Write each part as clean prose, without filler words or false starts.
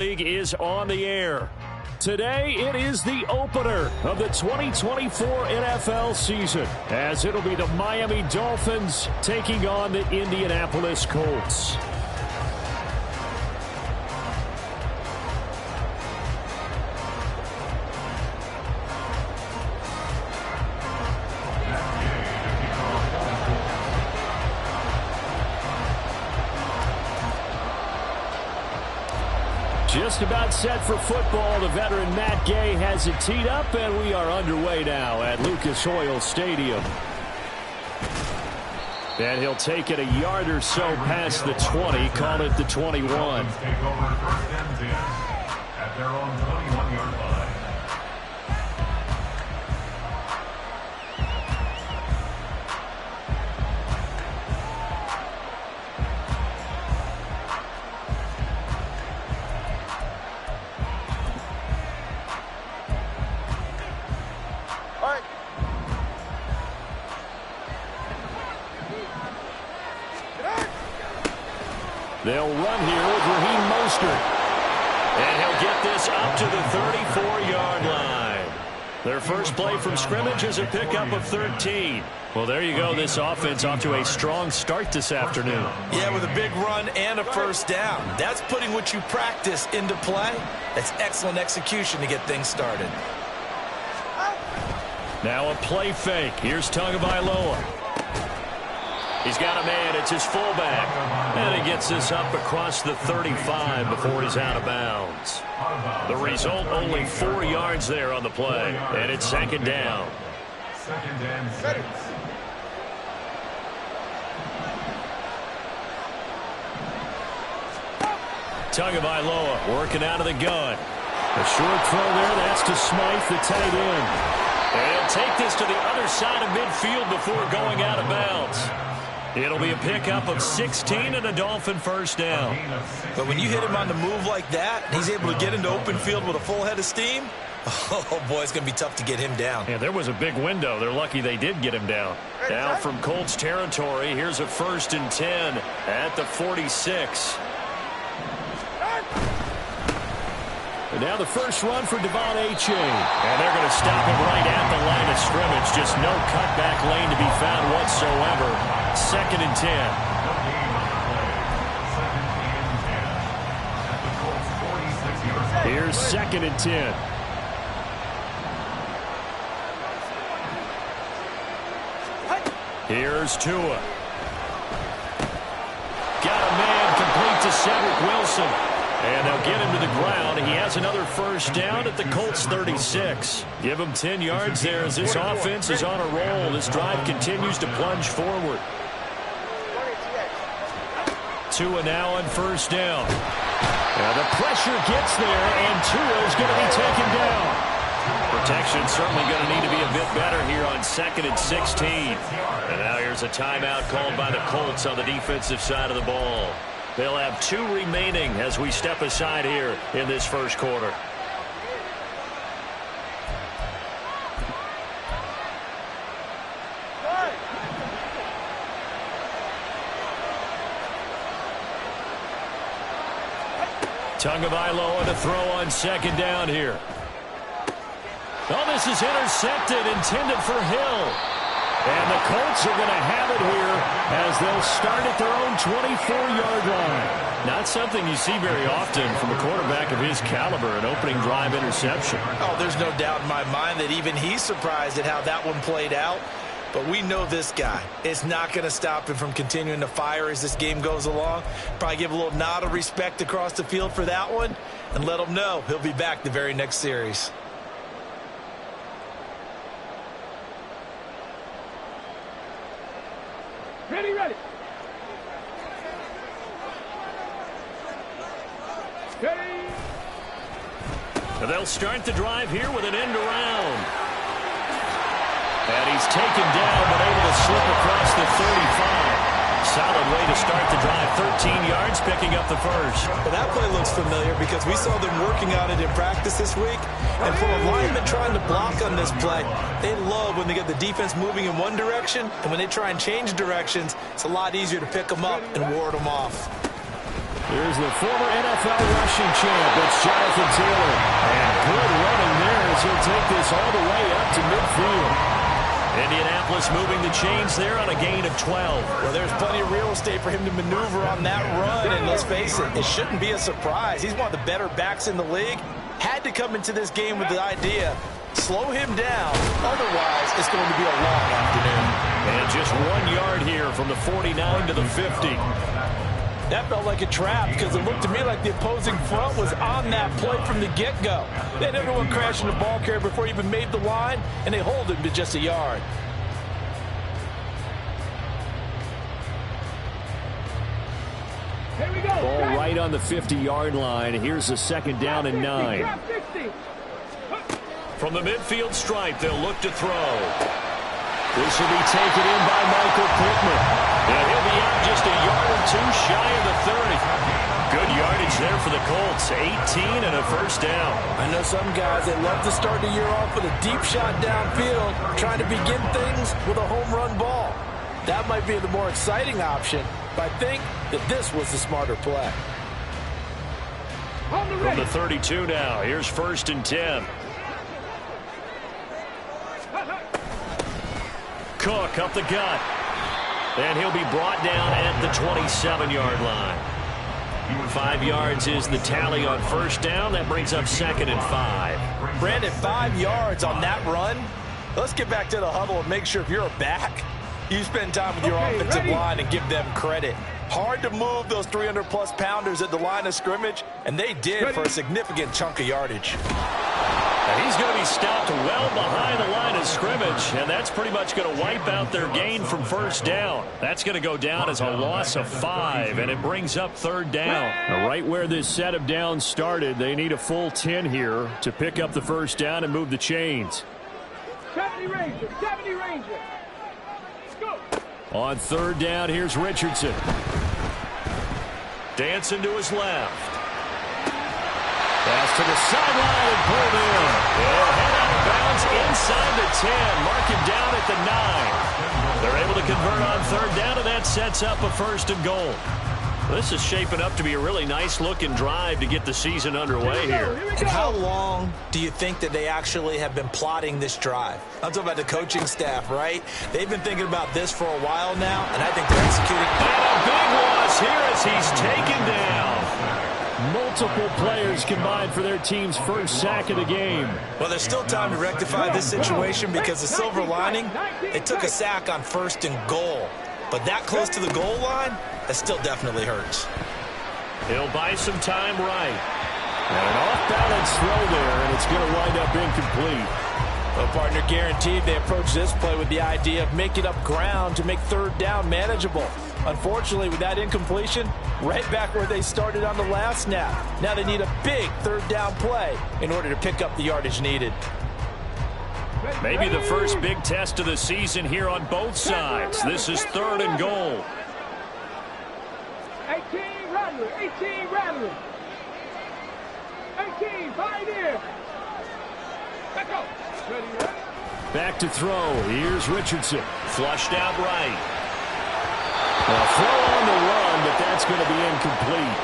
League is on the air. Today, it is the opener of the 2024 NFL season, as it'll be the Miami Dolphins taking on the Indianapolis Colts. Just about set for football. The veteran Matt Gay has it teed up, and we are underway now at Lucas Oil Stadium. And he'll take it a yard or so past the 20, call it the 21. Take over first and 10 at their own 21-yard line. They'll run here with Raheem Mostert. And he'll get this up to the 34-yard line. Their first play from scrimmage is a pickup of 13. Well, there you go. This offense off to a strong start this afternoon. Yeah, with a big run and a first down. That's putting what you practice into play. That's excellent execution to get things started. Now a play fake. Here's Tagovailoa. He's got a man. It's his fullback. And he gets this up across the 35 before he's out of bounds. The result, only 4 yards there on the play. And it's second down. Second and 6. Tagovailoa working out of the gun. A short throw there. That's to Smythe, the tight end. And he'll take this to the other side of midfield before going out of bounds. It'll be a pickup of 16 and a Dolphin first down. But when you hit him on the move like that, he's able to get into open field with a full head of steam. Oh, boy, it's going to be tough to get him down. Yeah, there was a big window. They're lucky they did get him down. Now from Colts territory, here's a 1st and 10 at the 46. And now the first run for Devon Achane. And they're going to stop him right at the line of scrimmage. Just no cutback lane to be found whatsoever. 2nd and 10. Here's 2nd and 10. Here's Tua. Got a man complete to Cedric Wilson. And they'll get him to the ground. He has another first down at the Colts 36. Give him 10 yards there as this offense is on a roll. This drive continues to plunge forward. Tua now on first down. Now the pressure gets there, and Tua is going to be taken down. Protection certainly going to need to be a bit better here on 2nd and 16. And now here's a timeout called by the Colts on the defensive side of the ball. They'll have 2 remaining as we step aside here in this first quarter. Tagovailoa to throw on 2nd down here. Oh, this is intercepted, intended for Hill. And the Colts are going to have it here as they'll start at their own 24-yard line. Not something you see very often from a quarterback of his caliber, an opening drive interception. Oh, there's no doubt in my mind that even he's surprised at how that one played out. But we know this guy. It's not going to stop him from continuing to fire as this game goes along. Probably give a little nod of respect across the field for that one and let him know he'll be back the very next series. Ready. They'll start the drive here with an end around. And he's taken down, but able to slip across the 35. Solid way to start the drive. 13 yards, picking up the first. Well, that play looks familiar because we saw them working on it in practice this week. And for a lineman trying to block on this play, they love when they get the defense moving in one direction. And when they try and change directions, it's a lot easier to pick them up and ward them off. Here's the former NFL rushing champ. It's Jonathan Taylor. And good running there as he'll take this all the way up to midfield. Indianapolis moving the chains there on a gain of 12. Well, there's plenty of real estate for him to maneuver on that run, and let's face it, it shouldn't be a surprise. He's one of the better backs in the league. Had to come into this game with the idea, slow him down, otherwise it's going to be a long afternoon. And just 1 yard here from the 49 to the 50. That felt like a trap because it looked to me like the opposing front was on that play from the get-go. They had everyone crashing the ball carrier before he even made the line, and they hold him to just a yard. Here we go. Ball right on the 50-yard line. Here's a 2nd down and 9. From the midfield stripe, they'll look to throw. This will be taken in by Michael Pittman. And he'll be out just a yard or two shy of the 30. Good yardage there for the Colts. 18 and a first down. I know some guys, they love to start the year off with a deep shot downfield, trying to begin things with a home run ball. That might be the more exciting option, but I think that this was the smarter play. From the 32 now, here's 1st and 10. Cook up the gut. And he'll be brought down at the 27-yard line. 5 yards is the tally on 1st down. That brings up 2nd and 5. Brandon, 5 yards on that run. Let's get back to the huddle and make sure if you're a back, you spend time with your offensive line and give them credit. Hard to move those 300-plus pounders at the line of scrimmage, and they did for a significant chunk of yardage. He's going to be stopped well behind the line of scrimmage, and that's pretty much going to wipe out their gain from 1st down. That's going to go down as a loss of 5, and it brings up 3rd down. Now, right where this set of downs started, they need a full 10 here to pick up the 1st down and move the chains. 70 Ranger, 70 Ranger. Go. On 3rd down, here's Richardson. Dancing to his left. Pass to the sideline and pulled in. And head out of bounds inside the 10. Mark him down at the 9. They're able to convert on 3rd down, and that sets up a 1st and goal. This is shaping up to be a really nice-looking drive to get the season underway here. And how long do you think that they actually have been plotting this drive? I'm talking about the coaching staff, right? They've been thinking about this for a while now, and I think they're executing. And a big loss here as he's taken down. Multiple players combined for their team's 1st sack of the game. Well, there's still time to rectify this situation because the silver lining, they took a sack on 1st and goal. But that close to the goal line, that still definitely hurts. He'll buy some time right. And an off-balance throw there, and it's going to wind up incomplete. Well, partner, guaranteed they approach this play with the idea of making up ground to make 3rd down manageable. Unfortunately, with that incompletion, right back where they started on the last snap. Now they need a big 3rd down play in order to pick up the yardage needed. Maybe the first big test of the season here on both sides. This is 3rd and goal. 18 Rattler, 18 Rattler. 18, Pioneer. Back up. Ready. Back to throw. Here's Richardson. Flushed out right. A throw on the run, but that's going to be incomplete.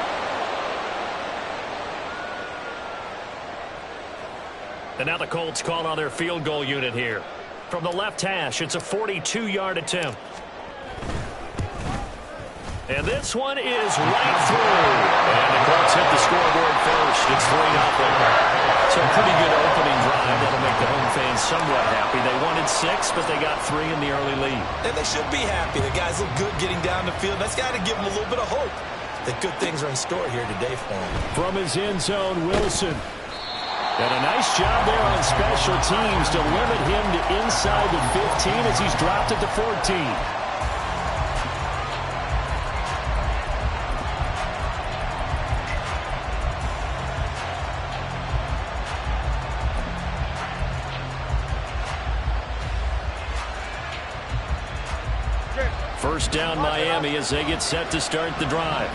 And now the Colts call on their field goal unit here. From the left hash, it's a 42-yard attempt. And this one is right through. And the Colts hit the scoreboard first. It's 3-0. So a pretty good opening drive that'll make the home fans somewhat happy. They wanted 6, but they got 3 in the early lead. And they should be happy. The guys look good getting down the field. That's got to give them a little bit of hope that good things are in store here today for them. From his end zone, Wilson. And a nice job there on special teams to limit him to inside the 15 as he's dropped at the 14. First down Miami as they get set to start the drive.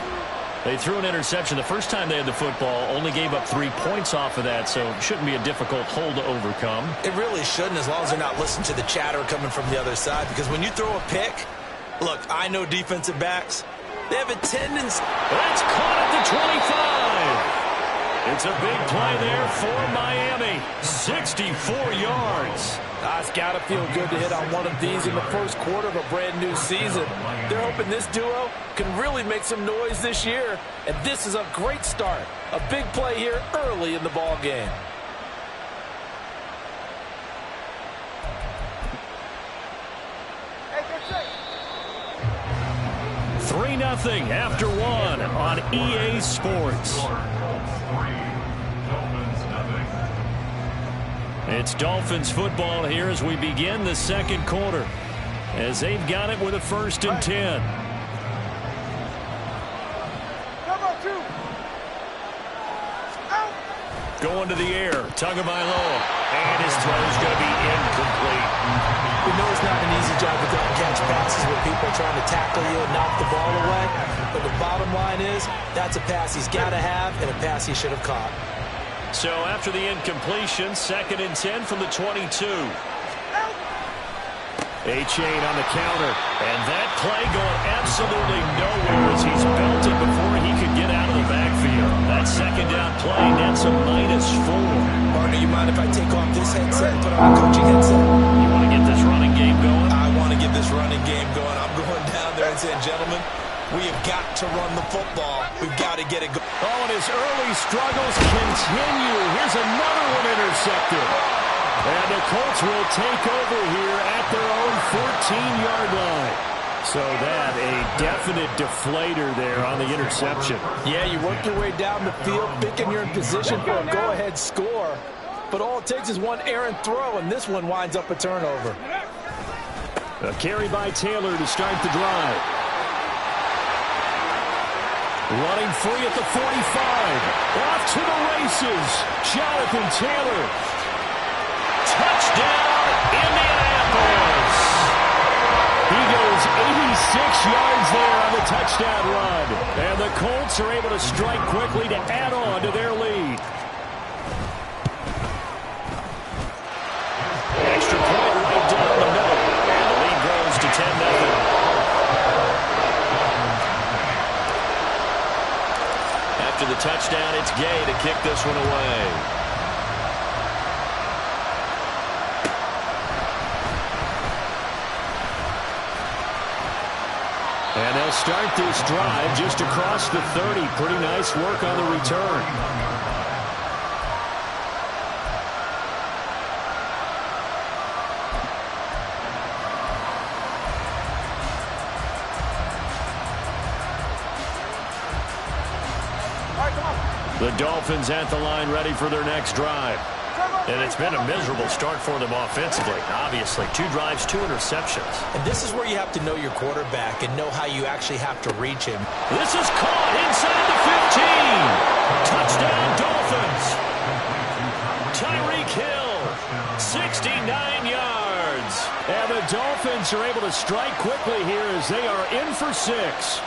They threw an interception the first time they had the football, only gave up 3 points off of that, so it shouldn't be a difficult hole to overcome. It really shouldn't, as long as they're not listening to the chatter coming from the other side, because when you throw a pick, look, I know defensive backs, They have a tendency. That's caught at the 25. It's a big play there for Miami. 64 yards. It's got to feel good to hit on one of these in the first quarter of a brand new season. They're hoping this duo can really make some noise this year. And this is a great start. A big play here early in the ball game. 3-0 after one on EA Sports. It's Dolphins football here as we begin the second quarter, as they've got it with a 1st and 10. Going to the air, Tagovailoa, and his throw is going to be incomplete. We know it's not an easy job to throw and catch passes where people are trying to tackle you and knock the ball away, but the bottom line is that's a pass he's got to have and a pass he should have caught. So after the incompletion, 2nd and 10 from the 22. A-Chain on the counter, and that play going absolutely nowhere as he's belted before he could get out of the backfield. That 2nd down play nets a -4. Partner, you mind if I take off this headset and put on a coaching headset? You want to get this running game going? I want to get this running game going. I'm going down there and saying, gentlemen, we have got to run the football. We've got to get it going. Oh, and his early struggles continue. Here's another one intercepted. And the Colts will take over here at their own 14-yard line. So that, a definite deflator there on the interception. Yeah, you work your way down the field, thinking you're in position for a go-ahead score. But all it takes is one errant throw, and this one winds up a turnover. A carry by Taylor to start the drive. Running free at the 45. Off to the races. Jonathan Taylor. Touchdown, Indianapolis. He goes 86 yards there on the touchdown run. And the Colts are able to strike quickly to add on to their lead. Extra point right down the middle. And the lead grows to 10-0. After the touchdown, it's Gay to kick this one away. And they'll start this drive just across the 30. Pretty nice work on the return. The Dolphins at the line ready for their next drive. And it's been a miserable start for them offensively. Obviously, 2 drives, 2 interceptions. And this is where you have to know your quarterback and know how you actually have to reach him. This is caught inside the 15. Touchdown, Dolphins. Tyreek Hill, 69 yards. And the Dolphins are able to strike quickly here as they are in for 6.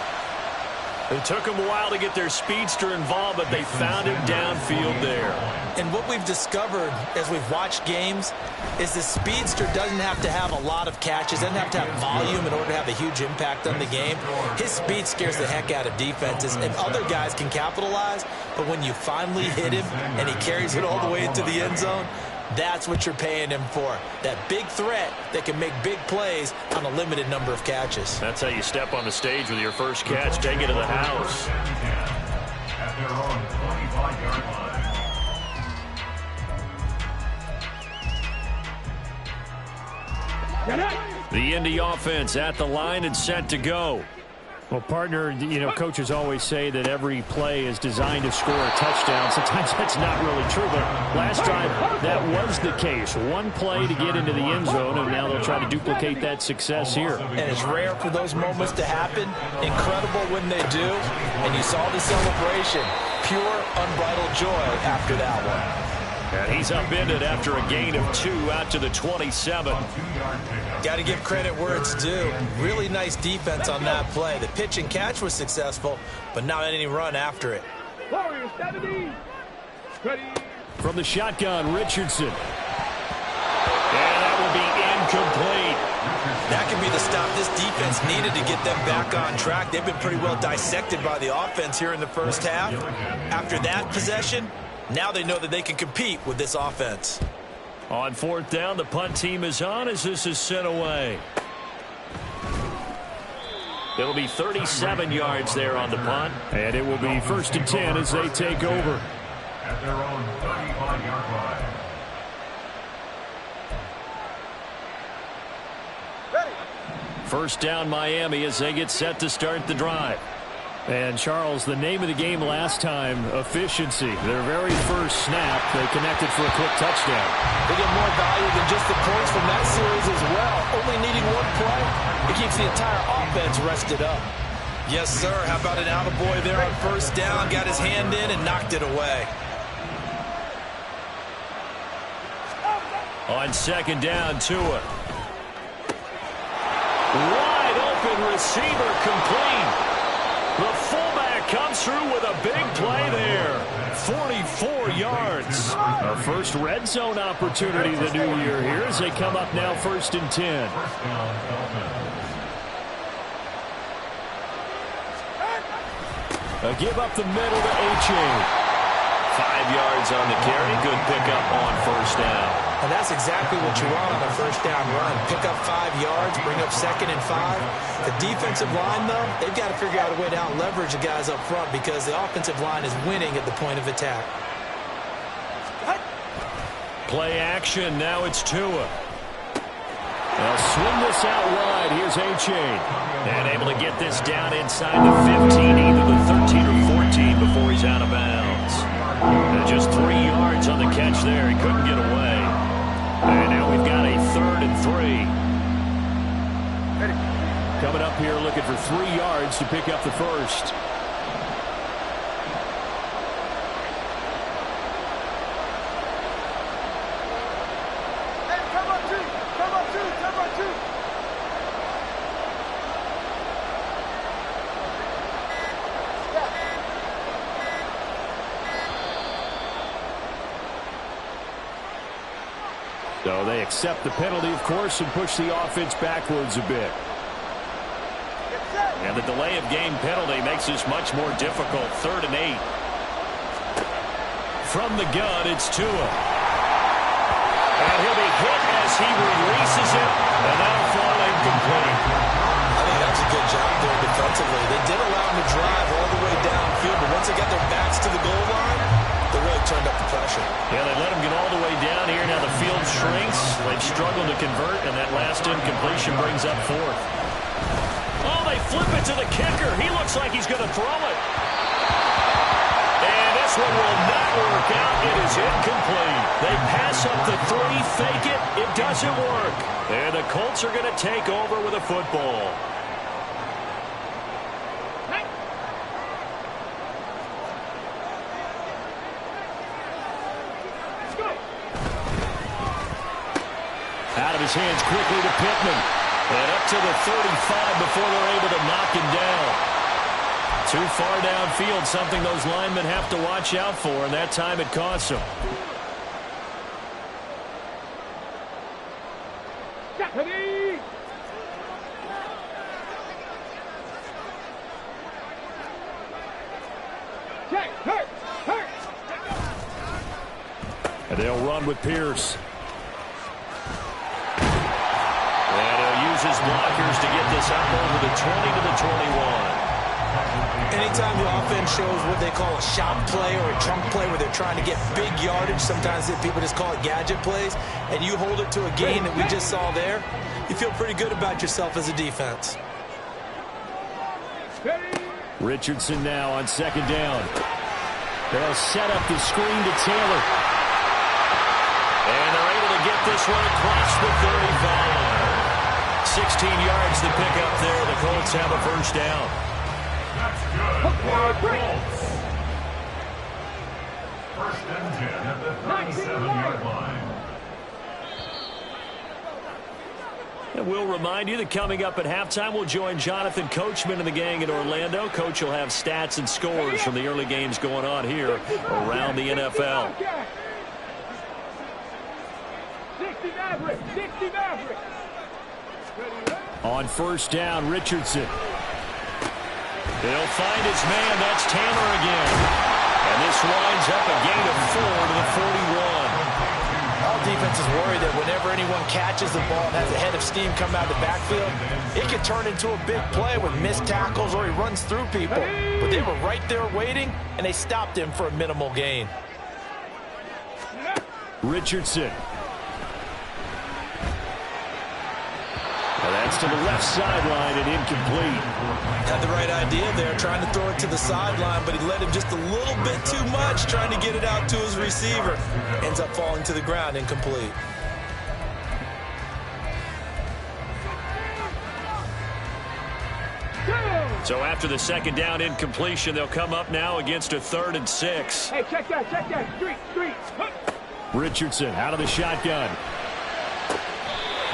It took them a while to get their speedster involved, but they found him downfield there. And what we've discovered as we've watched games is the speedster doesn't have to have a lot of catches, doesn't have to have volume in order to have a huge impact on the game. His speed scares the heck out of defenses, and other guys can capitalize, but when you finally hit him and he carries it all the way into the end zone, that's what you're paying him for. That big threat that can make big plays on a limited number of catches. That's how you step on the stage with your first catch. Take it to the house. At their own 25-yard line. The Indy offense at the line and set to go. Well, partner, you know, coaches always say that every play is designed to score a touchdown. Sometimes that's not really true, but last drive, that was the case. One play to get into the end zone, and now they'll try to duplicate that success here. And it's rare for those moments to happen. Incredible when they do. And you saw the celebration. Pure, unbridled joy after that one. And he's upended after a gain of 2 out to the 27. Got to give credit where it's due. Really nice defense on that play. The pitch and catch was successful, but not any run after it. Warriors 70. Ready. From the shotgun, Richardson. And that will be incomplete. That could be the stop this defense needed to get them back on track. They've been pretty well dissected by the offense here in the first half. After that possession, now they know that they can compete with this offense. On fourth down, the punt team is on as this is sent away. It'll be 37 yards there on the punt. And it will be 1st and 10 as they take over. At their own 35-yard line. First down Miami as they get set to start the drive. And Charles, the name of the game last time, efficiency. Their very first snap, they connected for a quick touchdown. They get more value than just the points from that series as well. Only needing one play, it keeps the entire offense rested up. Yes, sir. How about an attaboy there on first down? Got his hand in and knocked it away. On second down, Tua. Wide open receiver complete. The fullback comes through with a big play there. 44 yards. A first red zone opportunity the new year here as they come up now 1st and 10. A give up the middle to Achane. 5 yards on the carry. Good pickup on first down. And that's exactly what you want on a first down run. Pick up 5 yards, bring up 2nd and 5. The defensive line, though, they've got to figure out a way to out-leverage the guys up front because the offensive line is winning at the point of attack. Play action. Now it's Tua. They'll swing this out wide. Here's Achane. And able to get this down inside the 15, either the 13 or 14 before he's out of bounds. And just 3 yards on the catch there. He couldn't get away. And now we've got a 3rd and 3. Coming up here looking for 3 yards to pick up the first. So they accept the penalty, of course, and push the offense backwards a bit. And the delay of game penalty makes this much more difficult. 3rd and 8. From the gun, it's Tua. And he'll be hit as he releases it, and that'll fall incomplete. I think that's a good job there defensively. They did allow him to drive all the way downfield, but once they got their backs to the goal line, they really turned up the pressure. Yeah, they let him get all the way down here. Now the field shrinks. They've struggled to convert, and that last incompletion brings up 4th. Oh, they flip it to the kicker. He looks like he's going to throw it. And this one will not work out. It is incomplete. They pass up the 3, fake it. It doesn't work. And the Colts are going to take over with a football. Out of his hands quickly to Pittman. And up to the 35 before they're able to knock him down. Too far downfield, something those linemen have to watch out for, and that time it costs them. And they'll run with Pierce. And he'll use his blockers to get this up over the 20 to the 21. Anytime the offense shows what they call a shot play or a chunk play where they're trying to get big yardage, sometimes people just call it gadget plays, and you hold it to a gain that we just saw there, you feel pretty good about yourself as a defense. Richardson now on second down. They'll set up the screen to Taylor. And they're able to get this one across the 35. 16 yards to pick up there. The Colts have a first down. That's good for the Colts. 1st and 10 at the 37-yard line. And we'll remind you that coming up at halftime, we'll join Jonathan Coachman and the gang in Orlando. Coach will have stats and scores from the early games going on here around the NFL. 60 Maverick. 60 Maverick. Ready, ready. On first down, Richardson. They'll find his man. That's Taylor again. And this winds up a gain of 4 to the 41. All defenses worry that whenever anyone catches the ball and has a head of steam come out of the backfield, it can turn into a big play with missed tackles or he runs through people. But they were right there waiting, and they stopped him for a minimal gain. Richardson. That's to the left sideline and incomplete. Had the right idea there, trying to throw it to the sideline, but he let him just a little bit too much, trying to get it out to his receiver. Ends up falling to the ground, incomplete. So after the second down incompletion, they'll come up now against a 3rd and 6. Hey, check that, street. Richardson out of the shotgun.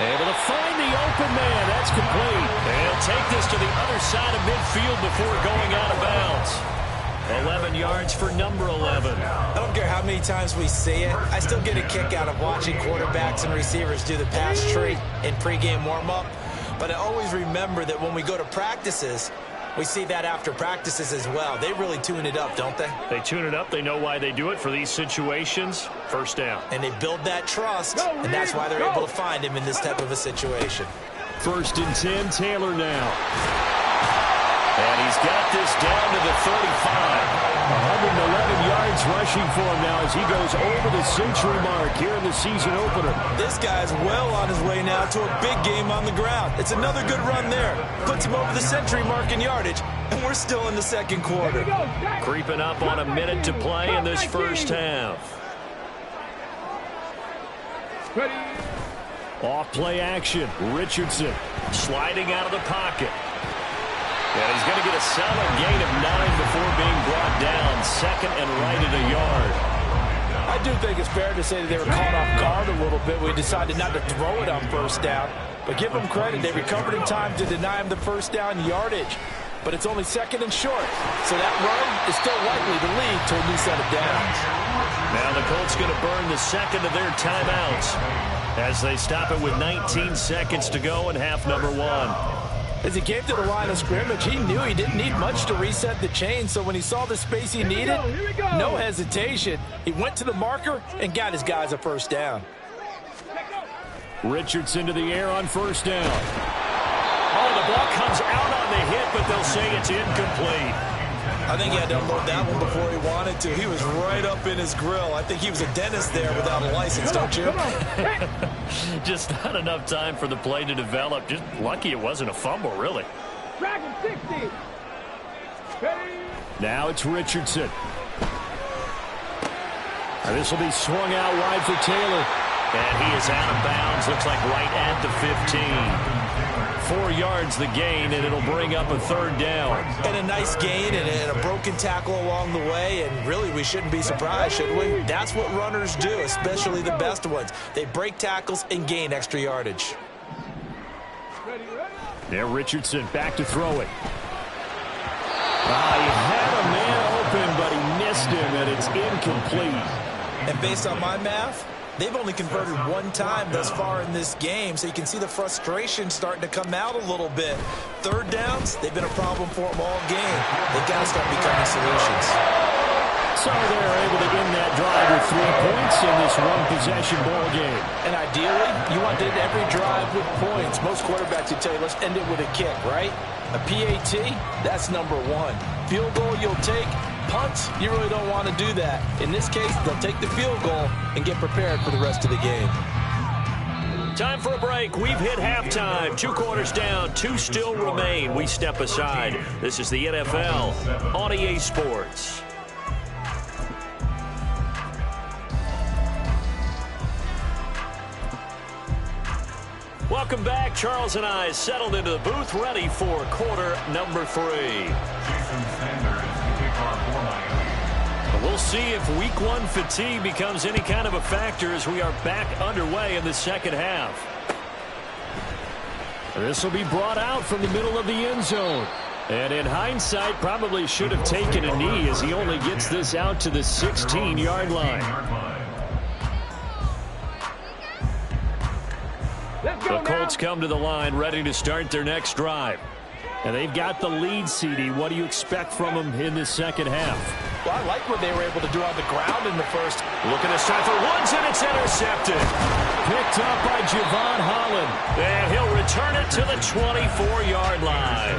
Able to find the open man. That's complete. They'll take this to the other side of midfield before going out of bounds. 11 yards for number 11. I don't care how many times we see it. I still get a kick out of watching quarterbacks and receivers do the pass tree in pregame warm-up. But I always remember that when we go to practices, we see that after practices as well. They really tune it up, don't they? They tune it up. They know why they do it for these situations. First down. And they build that trust, and that's why they're able to find him in this type of a situation. 1st and 10, Taylor now. And he's got this down to the 35. 111 yards rushing for him now as he goes over the century mark here in the season opener. This guy's well on his way now to a big game on the ground. It's another good run there. Puts him over the century mark in yardage, and we're still in the second quarter. Creeping up on a minute to play in this first half. Off play action. Richardson sliding out of the pocket. And he's going to get a solid gain of 9 before being brought down. 2nd and right at a yard. I do think it's fair to say that they were caught off guard a little bit. We decided not to throw it on first down. But give them credit. They recovered in time to deny him the first down yardage. But it's only 2nd and short. So that run is still likely to lead to a new set of downs. Now the Colts going to burn the 2nd of their timeouts as they stop it with 19 seconds to go in half number 1. As he came to the line of scrimmage, he knew he didn't need much to reset the chain. So when he saw the space he needed, no hesitation. He went to the marker and got his guys a first down. Richardson to the air on first down. Oh, the ball comes out on the hit, but they'll say it's incomplete. I think he had to unload that one before he wanted to. He was right up in his grill. I think he was a dentist there without a license, don't you? Just not enough time for the play to develop. Just lucky it wasn't a fumble, really. Dragon 60. Now it's Richardson. And this will be swung out wide for Taylor. And he is out of bounds. Looks like right at the 15. 4 yards the gain, and it'll bring up a 3rd down. And a nice gain and a broken tackle along the way, and really we shouldn't be surprised, should we? That's what runners do, especially the best ones. They break tackles and gain extra yardage. There, Richardson back to throw it. He had a man open, but he missed him, and it's incomplete. And based on my math, they've only converted 1 time thus far in this game, so you can see the frustration starting to come out a little bit. 3rd downs, they've been a problem for them all game. They've got to start becoming solutions. So they're able to end that drive with 3 points in this one-possession ball game. And ideally, you want to end every drive with points. Most quarterbacks would tell you, let's end it with a kick, right? A PAT, that's number 1. Field goal you'll take. Punts, you really don't want to do that. In this case, they'll take the field goal and get prepared for the rest of the game. Time for a break. We've hit halftime. 2 quarters down, 2 still remain. We step aside. This is the NFL on EA Sports. Welcome back. Charles and I settled into the booth, ready for quarter number 3. Jason Sanders to kick off for Miami. We'll see if week 1 fatigue becomes any kind of a factor as we are back underway in the second half. This will be brought out from the middle of the end zone. And in hindsight, probably should have taken a knee as he only gets this out to the 16-yard line. Let's go. The Colts come to the line ready to start their next drive. And they've got the lead, CD. What do you expect from them in this second half? Well, I like what they were able to do on the ground in the first. Looking this time for Woods, and it's intercepted. Picked up by Javon Holland. And he'll return it to the 24-yard line.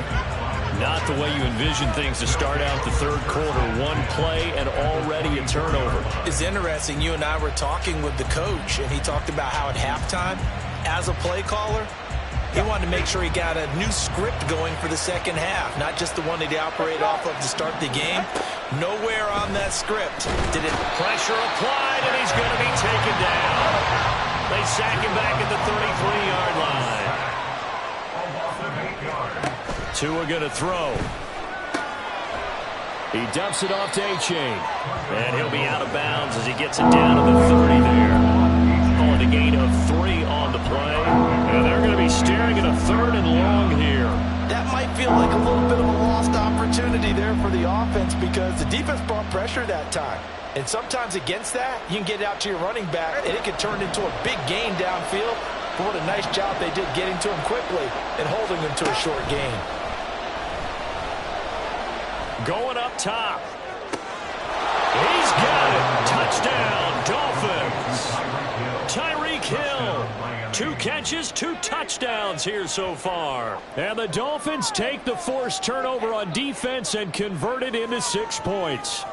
Not the way you envision things to start out the third quarter. One play and already a turnover. It's interesting. You and I were talking with the coach, and he talked about how at halftime, as a play caller, he wanted to make sure he got a new script going for the second half, not just the one that he operated off of to start the game. Nowhere on that script did it. Pressure applied, and he's going to be taken down. They sack him back at the 33-yard line. Tua going to throw. He dumps it off to A-Chain. And he'll be out of bounds as he gets it down to the 30 there. Calling a gain of 3 on the play. And they're going to be staring at a 3rd and long here. That might feel like a little bit of a lost opportunity there for the offense because the defense brought pressure that time. And sometimes against that, you can get it out to your running back, and it can turn into a big gain downfield. But what a nice job they did getting to him quickly and holding him to a short gain. Going up top. He's got it. Touchdown, Dolphins. Tyreek Hill. 2 catches, 2 touchdowns here so far. And the Dolphins take the forced turnover on defense and convert it into 6 points.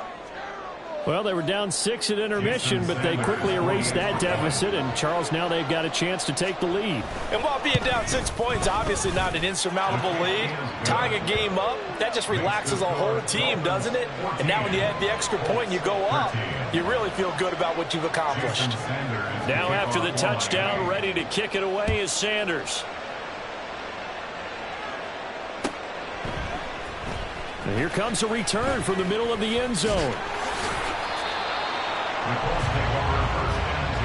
Well, they were down 6 at intermission, but they quickly erased that deficit. And, Charles, now they've got a chance to take the lead. And while being down 6 points, obviously not an insurmountable lead, tying a game up, that just relaxes a whole team, doesn't it? And now when you add the extra point and you go up, you really feel good about what you've accomplished. Now after the touchdown, ready to kick it away is Sanders. And here comes a return from the middle of the end zone. The Colts take over first and 10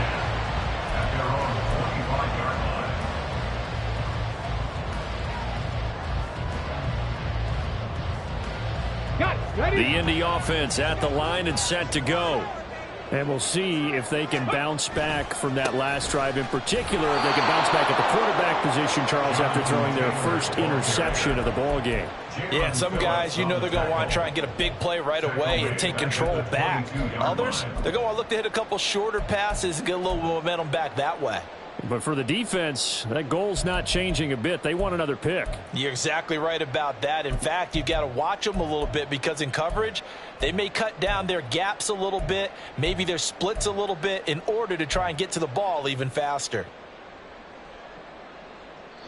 at their own 25-yard line. Got it. Ready? The Indy offense at the line and set to go. And we'll see if they can bounce back from that last drive, in particular if they can bounce back at the quarterback position, Charles, after throwing their first interception of the ball game. Yeah, some guys, you know they're going to want to try and get a big play right away and take control back. Others, they're going to want to look to hit a couple shorter passes and get a little momentum back that way. But for the defense, that goal's not changing a bit. They want another pick. You're exactly right about that. In fact, you've got to watch them a little bit because in coverage, they may cut down their gaps a little bit, maybe their splits a little bit in order to try and get to the ball even faster.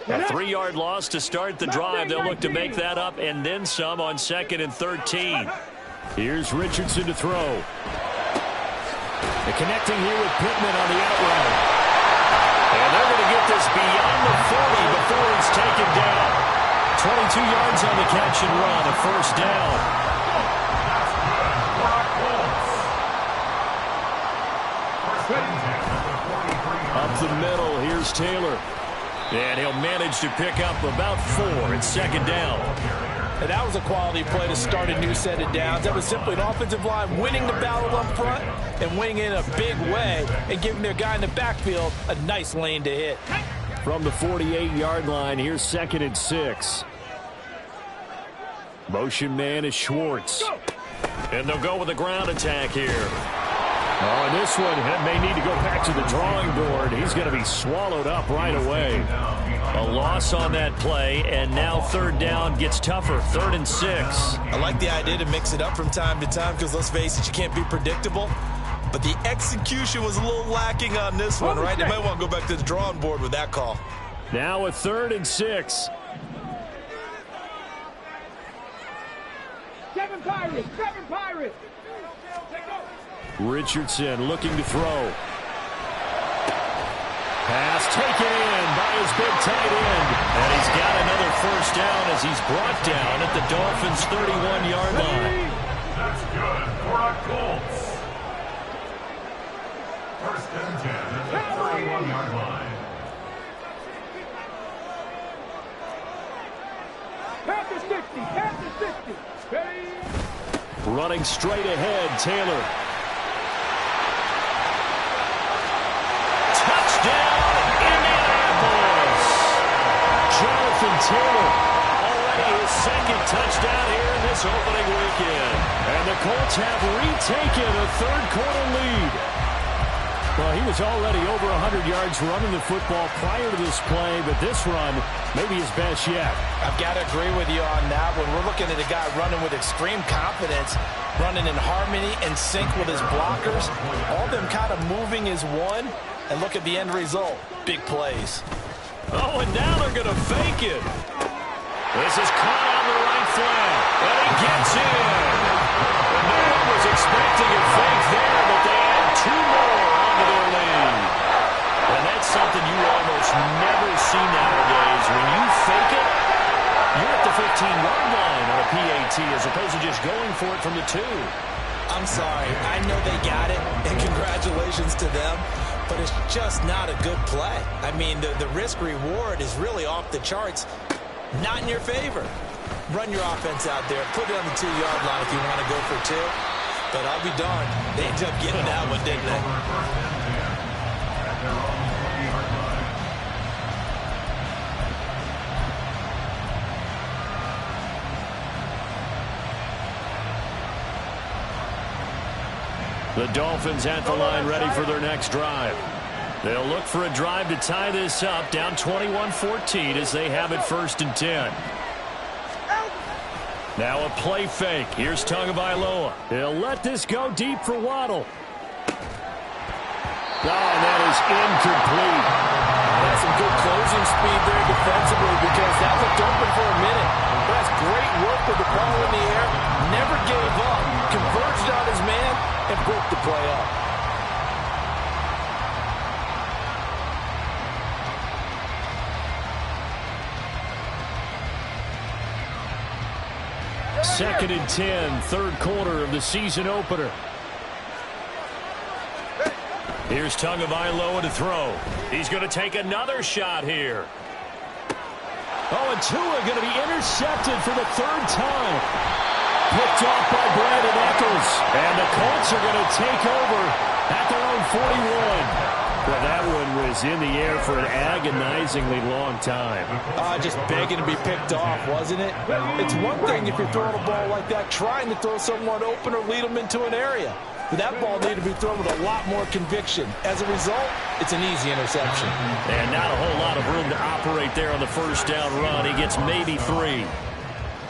A 3-yard loss to start the drive. They'll look to make that up and then some on 2nd and 13. Here's Richardson to throw. The connecting here with Pittman on the out route. And they're going to get this beyond the 40 before he's taken down. 22 yards on the catch and run, a first down. Up the middle, here's Taylor. And he'll manage to pick up about 4. It's 2nd down. And that was a quality play to start a new set of downs. That was simply an offensive line winning the battle up front and winning in a big way and giving their guy in the backfield a nice lane to hit. From the 48-yard line, here's 2nd and 6. Motion man is Schwartz. And they'll go with a ground attack here. Oh, and this one may need to go back to the drawing board. He's going to be swallowed up right away. A loss on that play, and now 3rd down gets tougher. 3rd and 6. I like the idea to mix it up from time to time because, let's face it, you can't be predictable. But the execution was a little lacking on this one, right? They might want to go back to the drawing board with that call. Now a 3rd and 6. 7 Pirates. 7 Pirates. Richardson looking to throw. Pass taken in by his big tight end. And he's got another first down as he's brought down at the Dolphins' 31-yard line. That's good for our Colts. First and 10 at the 31-yard line. Pass to 60. Pass to 60. Ready? Running straight ahead, Taylor. Touchdown, Indianapolis. Taylor. Already his second touchdown here in this opening weekend. And the Colts have retaken a third-quarter lead. Well, he was already over 100 yards running the football prior to this play, but this run may be his best yet. I've got to agree with you on that one. We're looking at a guy running with extreme confidence, running in harmony and sync with his blockers. All them kind of moving as one. And look at the end result. Big plays. Oh, and now they're going to fake it. This is caught on the right flag. And he gets in. And no one was expecting a fake there, but they add two more onto their lead. And that's something you almost never see nowadays. When you fake it, you're at the 15-yard line on a PAT as opposed to just going for it from the 2. I'm sorry. I know they got it, and congratulations to them. But it's just not a good play. I mean, the risk-reward is really off the charts. Not in your favor. Run your offense out there. Put it on the 2-yard line if you want to go for 2. But I'll be darned. They ended up getting that one, didn't they? The Dolphins at the line ready for their next drive. They'll look for a drive to tie this up, down 21-14 as they have it 1st and 10. Now a play fake. Here's Tagovailoa. He'll let this go deep for Waddle. Oh, and that is incomplete. That's some good closing speed there defensively because that looked open for a minute. That's great work with the ball in the air. Never gave up. Converged on his man and broke the play up. Second and 10, third quarter of the season opener. Here's Tagovailoa to throw. He's going to take another shot here. Oh, and Tua going to be intercepted for the 3rd time. Picked off by Brandon Echols. And the Colts are going to take over at their own 41. Well, that one was in the air for an agonizingly long time. Just begging to be picked off, wasn't it? It's one thing if you're throwing a ball like that, trying to throw someone open or lead them into an area. But that ball needed to be thrown with a lot more conviction. As a result, it's an easy interception. And not a whole lot of room to operate there on the first down run. He gets maybe 3.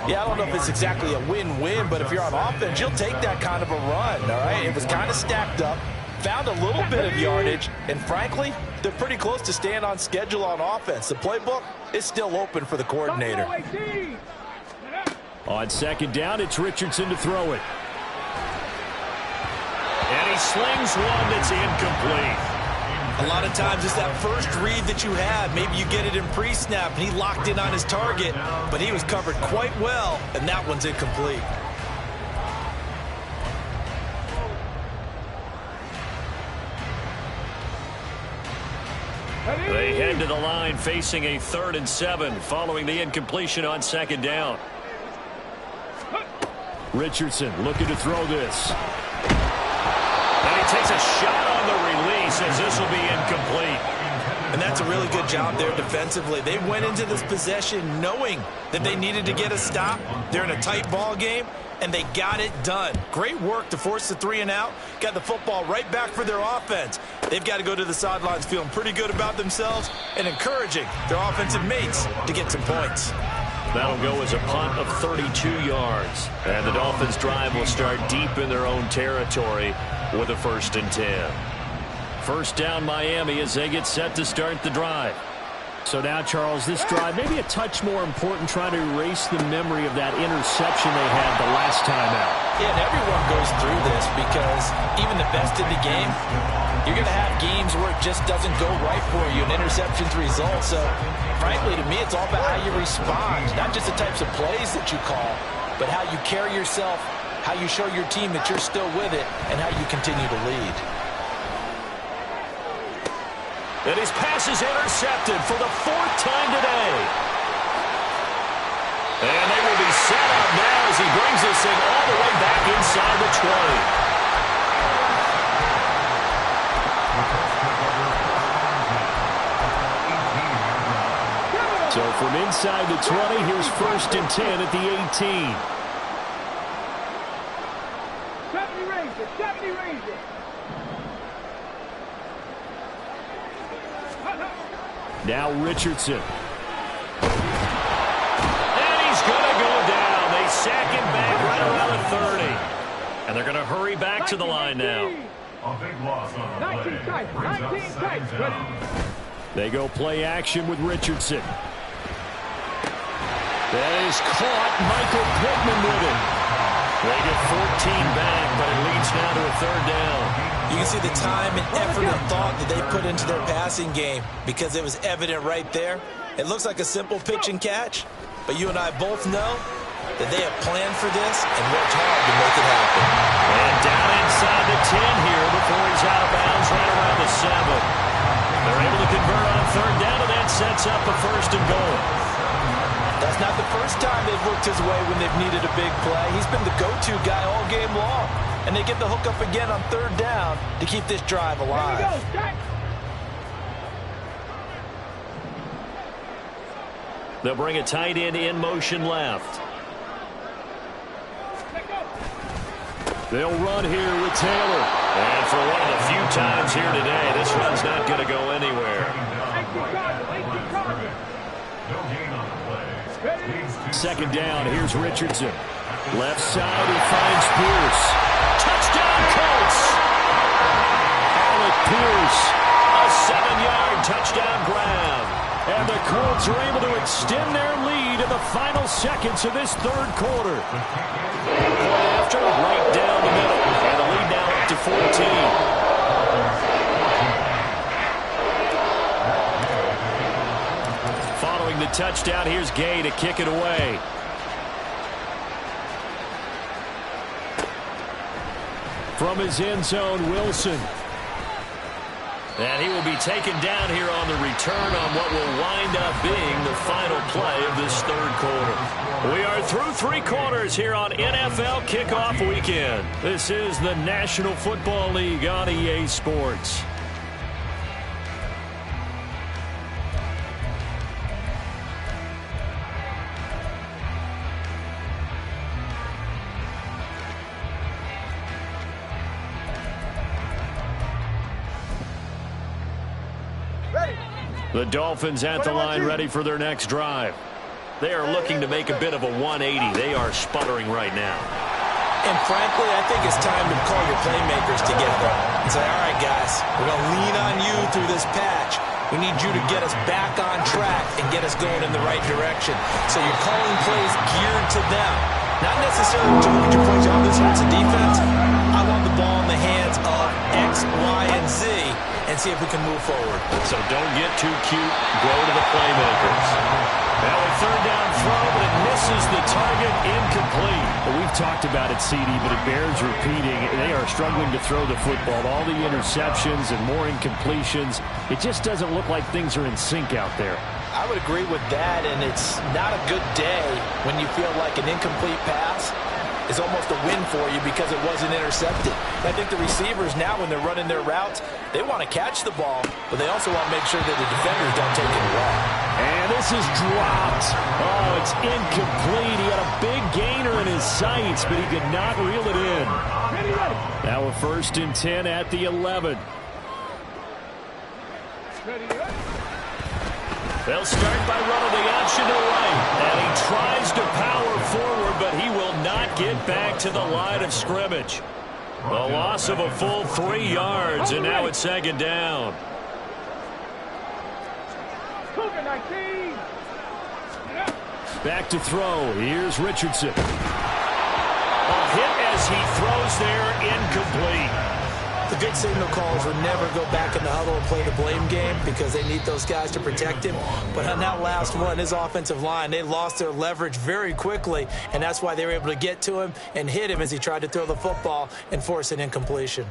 Yeah, I don't know if it's exactly a win-win, but if you're on offense, you'll take that kind of a run, all right? It was kind of stacked up, found a little bit of yardage, and frankly, they're pretty close to staying on schedule on offense. The playbook is still open for the coordinator. On second down, it's Richardson to throw it. And he slings one that's incomplete. A lot of times it's that first read that you have. Maybe you get it in pre-snap, and he locked in on his target, but he was covered quite well, and that one's incomplete. They head to the line facing a 3rd and 7 following the incompletion on second down. Richardson looking to throw this. And he takes a shot on the release as this will be incomplete. And that's a really good job there defensively. They went into this possession knowing that they needed to get a stop. They're in a tight ball game, and they got it done. Great work to force the 3 and out. Got the football right back for their offense. They've got to go to the sidelines feeling pretty good about themselves and encouraging their offensive mates to get some points. That'll go as a punt of 32 yards. And the Dolphins' drive will start deep in their own territory with a 1st and 10. First down Miami as they get set to start the drive. So now, Charles, this drive maybe a touch more important, trying to erase the memory of that interception they had the last time out. Yeah, and everyone goes through this because even the best in the game, you're going to have games where it just doesn't go right for you, and interceptions result. So, frankly, to me, it's all about how you respond, not just the types of plays that you call, but how you carry yourself, how you show your team that you're still with it, and how you continue to lead. And his pass is intercepted for the 4th time today. And they will be set up now as he brings this thing all the way back inside the 20. So from inside the 20, here's 1st and 10 at the 18. 70 Rangers, 70 Rangers. Now Richardson. And he's going to go down. They sack him back right around the 30. And they're going to hurry back to the line now. A big loss on the play. 19 tights, Brings up 19 tights. 2nd down. They go play action with Richardson. That is caught. Michael Pittman with it. They get 14 back, but it leads now to a 3rd down. You can see the time and effort and thought that they put into their passing game because it was evident right there. It looks like a simple pitch and catch, but you and I both know that they have planned for this and worked hard to make it happen. And down inside the 10 here before he's out of bounds right around the 7. They're able to convert on 3rd down, and that sets up a 1st and goal. That's not the first time they've looked his way when they've needed a big play. He's been the go-to guy all game long. And they get the hook up again on 3rd down to keep this drive alive. Here we go, Jack. They'll bring a tight end in motion left. They'll run here with Taylor. And for one of the few times here today, this run's not going to go anywhere. 18 Cardinals. No gain on the play. 2nd down, here's Richardson. Left side, he finds Pierce. Touchdown, Colts! Alec Pierce, a 7-yard touchdown grab. And the Colts are able to extend their lead in the final seconds of this 3rd quarter. After, right down the middle. And the lead now up to 14. Following the touchdown, here's Gay to kick it away. From his end zone, Wilson. And he will be taken down here on the return on what will wind up being the final play of this 3rd quarter. We are through 3 quarters here on NFL Kickoff Weekend. This is the National Football League on EA Sports. The Dolphins at the line ready for their next drive. They are looking to make a bit of a 180. They are sputtering right now. And frankly, I think it's time to call your playmakers together and say, all right, guys, we're going to lean on you through this patch. We need you to get us back on track and get us going in the right direction. So you're calling plays geared to them. Not necessarily to look at your plays, oh, this hurts the defense. I want the ball in the hands of X, Y, and Z and see if we can move forward. So don't get too cute. Go to the playmakers. Now a 3rd down throw, but it misses the target, incomplete. Well, we've talked about it, CD, but it bears repeating. They are struggling to throw the football. All the interceptions and more incompletions. It just doesn't look like things are in sync out there. I would agree with that, and it's not a good day when you feel like an incomplete pass is almost a win for you because it wasn't intercepted. I think the receivers now, when they're running their routes, they want to catch the ball, but they also want to make sure that the defenders don't take it away. And this is dropped. Oh, it's incomplete. He had a big gainer in his sights, but he could not reel it in. Now a 1st and 10 at the 11. They'll start by running the option to right. And he tries to power forward, but he will not get back to the line of scrimmage. A loss of a full 3 yards, and now it's 2nd down. Back to throw. Here's Richardson. A hit as he throws there, incomplete. The good signal callers would never go back in the huddle and play the blame game because they need those guys to protect him. But on that last one, his offensive line, they lost their leverage very quickly, and that's why they were able to get to him and hit him as he tried to throw the football and force an incompletion.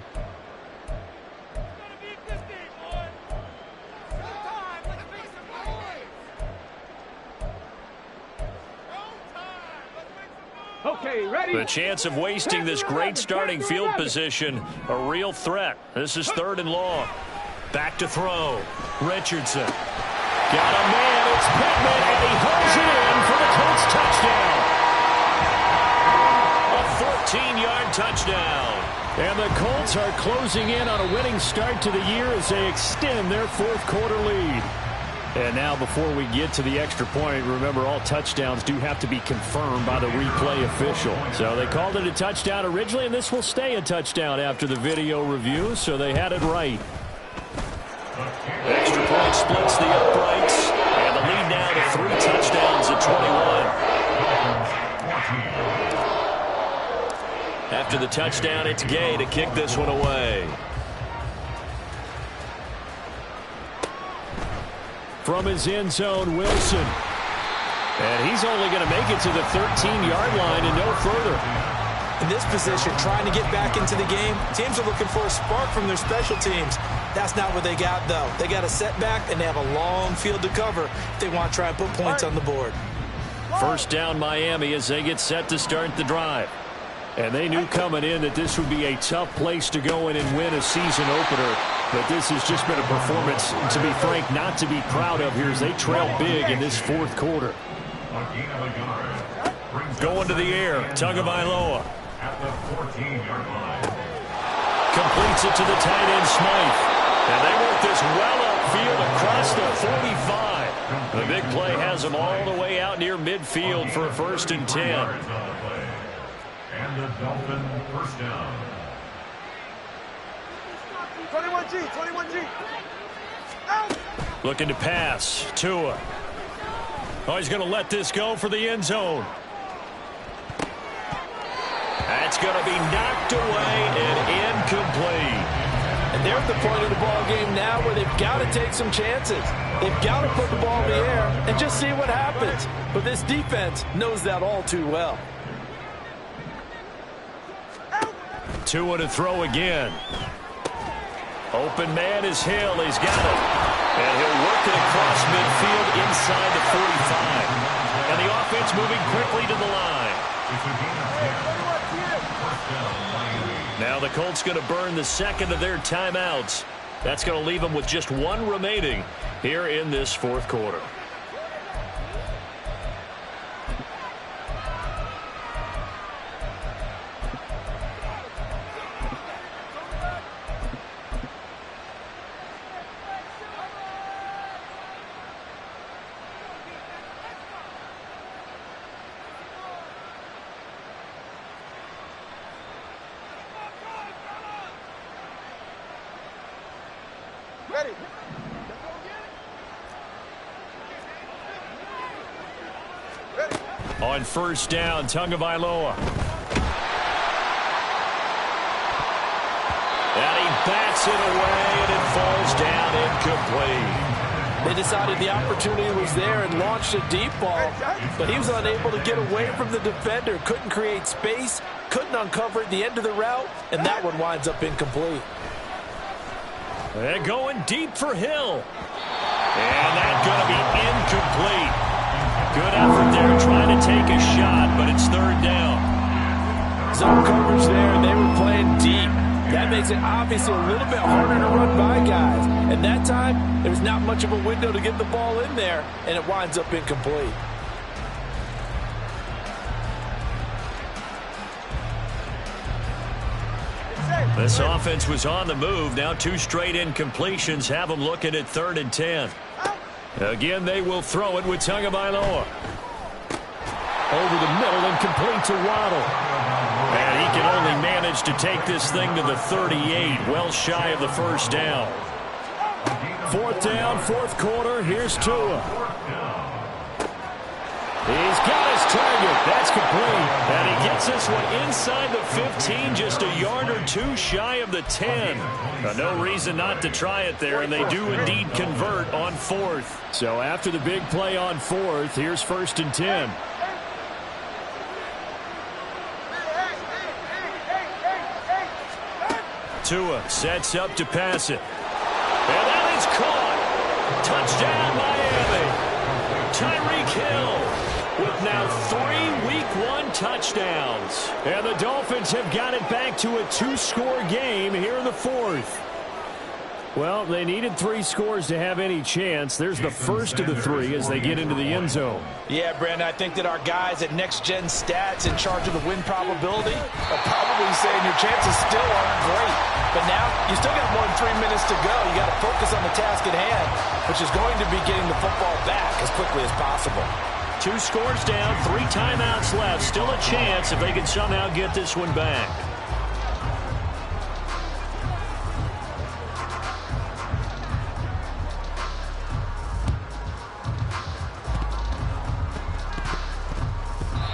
Okay, ready? The chance of wasting this great starting field position, a real threat. This is 3rd and long. Back to throw. Richardson. Got a man, it's Pittman, and he hauls it in for the Colts touchdown. A 14-yard touchdown. And the Colts are closing in on a winning start to the year as they extend their fourth quarter lead. And now before we get to the extra point, remember all touchdowns do have to be confirmed by the replay official. So they called it a touchdown originally, and this will stay a touchdown after the video review, so they had it right. Extra point splits the uprights, and the lead now to 3 touchdowns at 21. After the touchdown, it's Gay to kick this one away. From his end zone, Wilson. And he's only going to make it to the 13-yard line and no further. In this position, trying to get back into the game, teams are looking for a spark from their special teams. That's not what they got, though. They got a setback, and they have a long field to cover if they want to try and put points on the board. First down, Miami, as they get set to start the drive. And they knew coming in that this would be a tough place to go in and win a season opener. But this has just been a performance, to be frank, not to be proud of here as they trail big in this fourth quarter. Going to the air, Tagovailoa. At the 14-yard line. Completes it to the tight end, Smythe. And they work this well upfield across the 45. The big play has them all the way out near midfield for a 1st and 10. And the Dolphin first down. 21G. Out. Looking to pass. Tua. Oh, he's going to let this go for the end zone. That's going to be knocked away and incomplete. And they're at the point of the ball game now where they've got to take some chances. They've got to put the ball in the air and just see what happens. But this defense knows that all too well. Tua to throw again. Open man is Hill. He's got it. And he'll work it across midfield inside the 45. And the offense moving quickly to the line. Now the Colts going to burn the second of their timeouts. That's going to leave them with just 1 remaining here in this fourth quarter. On first down, Tagovailoa. And he bats it away, and it falls down incomplete. They decided the opportunity was there and launched a deep ball, but he was unable to get away from the defender, couldn't create space, couldn't uncover at the end of the route, and that one winds up incomplete. They're going deep for Hill. And that's going to be incomplete. Good effort there trying to take a shot, but it's 3rd down. Zone coverage there, and they were playing deep. That makes it obviously a little bit harder to run by guys. And that time, there's not much of a window to get the ball in there, and it winds up incomplete. This offense was on the move. Now 2 straight incompletions have them looking at 3rd and 10. Again, they will throw it with Tagovailoa. Over the middle and complete to Waddle. And he can only manage to take this thing to the 38, well shy of the first down. 4th down, 4th quarter. Here's Tua. He's got his target. That's complete. And he gets this one inside the 15, just a yard or 2 shy of the 10. No reason not to try it there, and they do indeed convert on 4th. So after the big play on 4th, here's 1st and 10. Tua sets up to pass it. And that is caught. Touchdown, Miami. Tyreek Hill with now 3 Week 1 touchdowns. And the Dolphins have got it back to a 2-score game here in the 4th. Well, they needed 3 scores to have any chance. There's the first of the 3 as they get into the end zone. Yeah, Brandon, I think that our guys at Next Gen Stats in charge of the win probability are probably saying your chances still aren't great. But now you still got more than 3 minutes to go. You got to focus on the task at hand, which is going to be getting the football back as quickly as possible. 2 scores down, 3 timeouts left. Still a chance if they can somehow get this one back.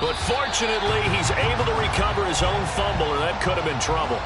But fortunately, he's able to recover his own fumble, or that could have been trouble.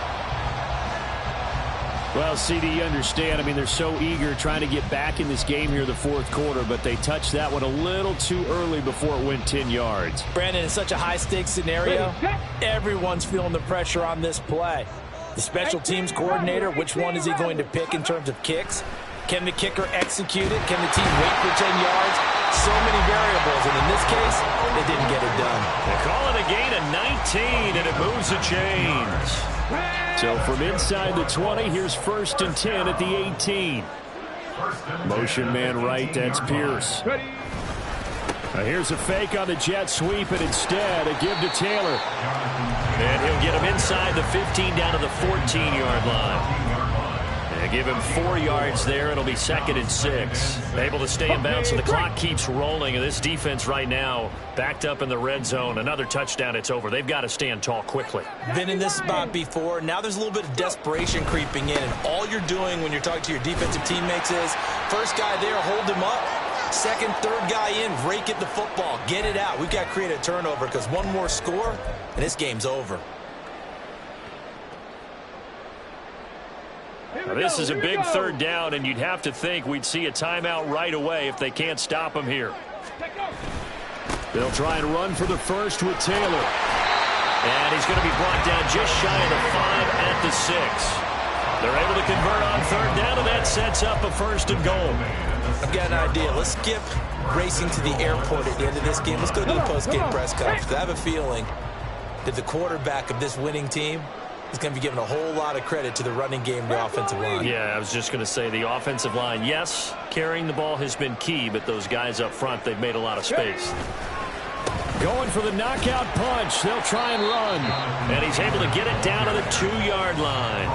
Well, CD, you understand. I mean, they're so eager trying to get back in this game here in the fourth quarter, but they touched that one a little too early before it went 10 yards. Brandon, in such a high-stakes scenario, everyone's feeling the pressure on this play. The special teams coordinator, which one is he going to pick in terms of kicks? Can the kicker execute it? Can the team wait for 10 yards? So many variables, and in this case, they didn't get it done. They call it a gain of 19, and it moves the chains. So from inside the 20, here's 1st and 10 at the 18. Motion man right, that's Pierce. Here's a fake on the jet sweep, and instead a give to Taylor. And he'll get him inside the 15 down to the 14-yard line. And give him 4 yards there. It'll be 2nd and 6. Able to stay in bounds, so the clock keeps rolling. And this defense right now backed up in the red zone. Another touchdown, it's over. They've got to stand tall quickly. Been in this spot before. Now there's a little bit of desperation creeping in. And all you're doing when you're talking to your defensive teammates is, first guy there, hold him up. Second, third guy in, rake at the football. Get it out. We've got to create a turnover because one more score, and this game's over. Now, this is a big 3rd down, and you'd have to think we'd see a timeout right away if they can't stop him here. They'll try and run for the first with Taylor. And he's going to be brought down just shy of the 5 at the 6. They're able to convert on 3rd down, and that sets up a 1st and goal. I've got an idea. Let's skip racing to the airport at the end of this game. Let's go to the post-game press conference. I have a feeling that the quarterback of this winning team is going to be given a whole lot of credit to the running game, the offensive line. Yeah, I was just going to say the offensive line, yes, carrying the ball has been key, but those guys up front, they've made a lot of space. Going for the knockout punch. They'll try and run. And he's able to get it down to the 2-yard line.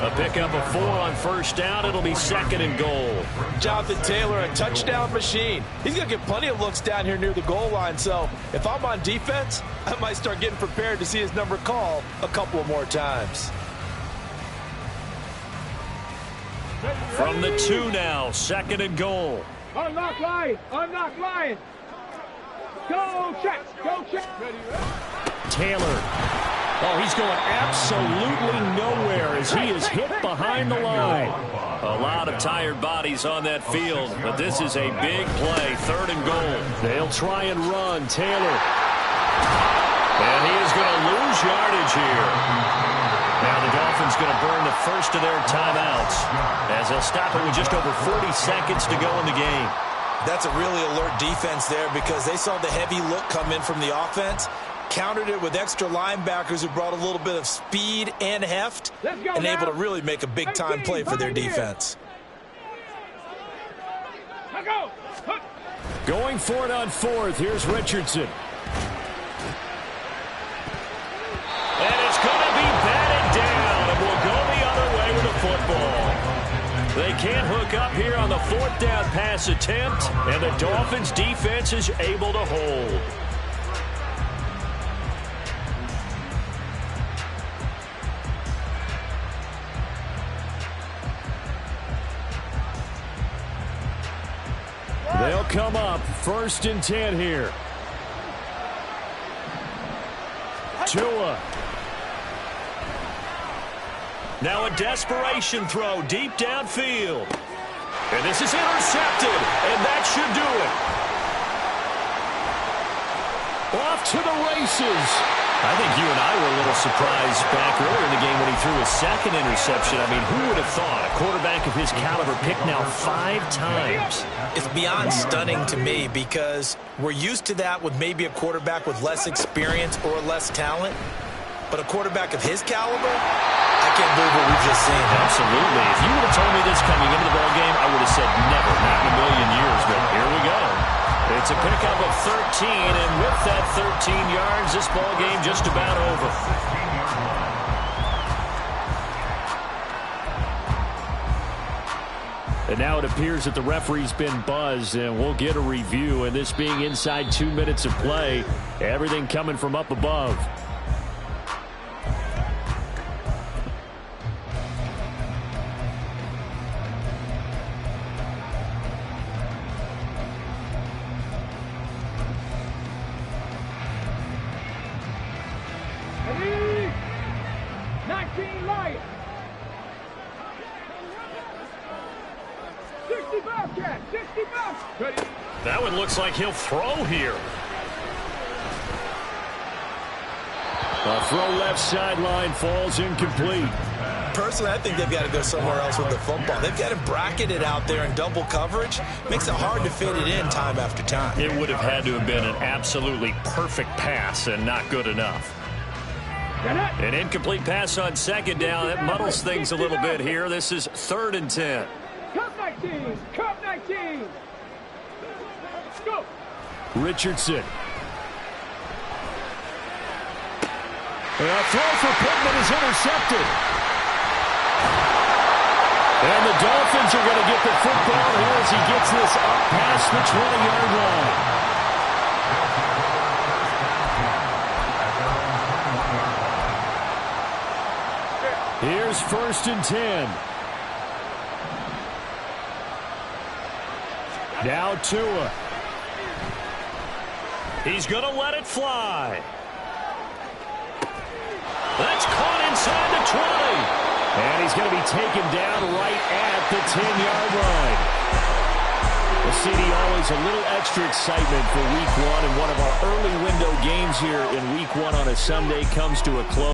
A pickup of 4 on 1st down. It'll be 2nd and goal. Jonathan Taylor, a touchdown machine. He's going to get plenty of looks down here near the goal line. So if I'm on defense, I might start getting prepared to see his number called a couple of more times. From the 2 now, 2nd and goal. Unlock line. Unlock line. Go check. Go check. Taylor. Oh, he's going absolutely nowhere as he is hit behind the line. A lot of tired bodies on that field, but this is a big play. 3rd and goal. They'll try and run. Taylor. And he is going to lose yardage here. Now the Dolphins going to burn the first of their timeouts as they'll stop it with just over 40 seconds to go in the game. That's a really alert defense there because they saw the heavy look come in from the offense, countered it with extra linebackers who brought a little bit of speed and heft, and able to really make a big-time play for their defense. Going for it on 4th. Here's Richardson. And it's going to be batted down, and we'll go the other way with the football. They can't hook up here on the 4th down pass attempt, and the Dolphins defense is able to hold. They'll come up 1st and 10 here. Tua. Now a desperation throw deep downfield. And this is intercepted, and that should do it. Off to the races. I think you and I were a little surprised back earlier in the game when he threw his 2nd interception. I mean, who would have thought a quarterback of his caliber picked now 5 times? It's beyond stunning to me because we're used to that with maybe a quarterback with less experience or less talent. But a quarterback of his caliber, I can't believe what we've just seen. Absolutely. If you would have told me this coming into the ballgame, I would have said never, not in a million years. But here we go. It's a pickup of 13, and with that 13 yards, this ballgame just about over. And now it appears that the referee's been buzzed, and we'll get a review. And this being inside 2 minutes of play, everything coming from up above. Ready? 19 Lions. 60 Bobcat, 60 Bobcat. Ready? That one looks like he'll throw here. A throw left sideline falls incomplete. Personally, I think they've got to go somewhere else with the football. They've got to bracket it out there in double coverage. Makes it hard to fit it in time after time. It would have had to have been an absolutely perfect pass and not good enough. An incomplete pass on second down. That muddles things a little bit here. This is 3rd and 10. Cup 19, Cup 19. Go. Richardson. A throw for Pittman is intercepted. And the Dolphins are going to get the football here as he gets this up past the 20-yard line. Here's 1st and 10. Now Tua. He's going to let it fly. That's caught inside the 20. And he's going to be taken down right at the 10-yard line. Well, CD, always a little extra excitement for Week 1, and one of our early window games here in Week 1 on a Sunday comes to a close.